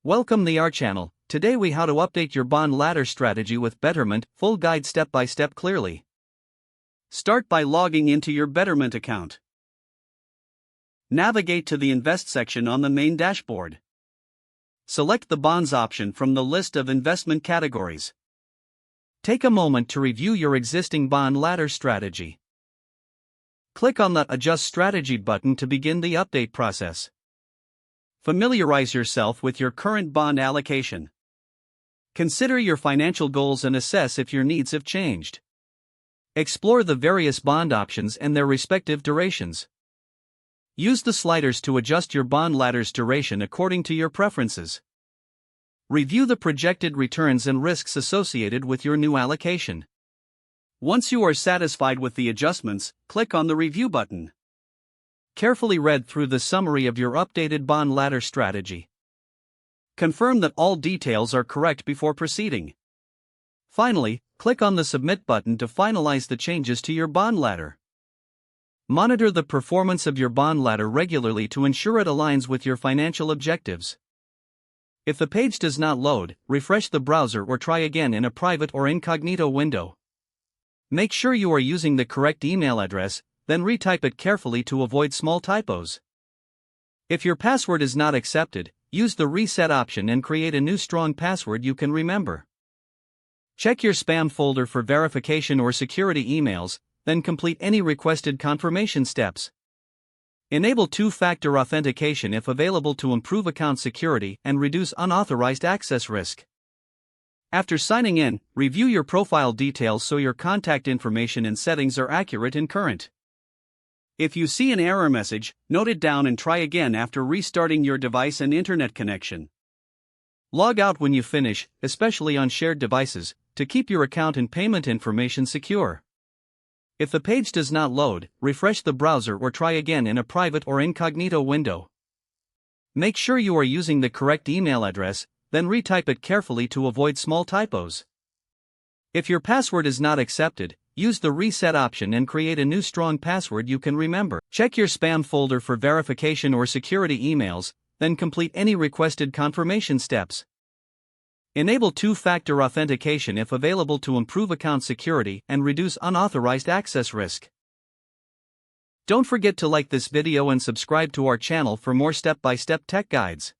Welcome to our channel. Today we how to update your bond ladder strategy with Betterment, full guide step by step clearly. Start by logging into your Betterment account. Navigate to the Invest section on the main dashboard. Select the Bonds option from the list of investment categories. Take a moment to review your existing bond ladder strategy. Click on the Adjust Strategy button to begin the update process. Familiarize yourself with your current bond allocation. Consider your financial goals and assess if your needs have changed. Explore the various bond options and their respective durations. Use the sliders to adjust your bond ladder's duration according to your preferences. Review the projected returns and risks associated with your new allocation. Once you are satisfied with the adjustments, click on the Review button. Carefully read through the summary of your updated bond ladder strategy. Confirm that all details are correct before proceeding. Finally, click on the Submit button to finalize the changes to your bond ladder. Monitor the performance of your bond ladder regularly to ensure it aligns with your financial objectives. If the page does not load, refresh the browser or try again in a private or incognito window. Make sure you are using the correct email address, then retype it carefully to avoid small typos. If your password is not accepted, use the Reset option and create a new strong password you can remember. Check your spam folder for verification or security emails, then complete any requested confirmation steps. Enable two-factor authentication if available to improve account security and reduce unauthorized access risk. After signing in, review your profile details so your contact information and settings are accurate and current. If you see an error message, note it down and try again after restarting your device and internet connection. Log out when you finish, especially on shared devices, to keep your account and payment information secure. If the page does not load, refresh the browser or try again in a private or incognito window. Make sure you are using the correct email address, then retype it carefully to avoid small typos. If your password is not accepted, use the Reset option and create a new strong password you can remember. Check your spam folder for verification or security emails, then complete any requested confirmation steps. Enable two-factor authentication if available to improve account security and reduce unauthorized access risk. Don't forget to like this video and subscribe to our channel for more step-by-step tech guides.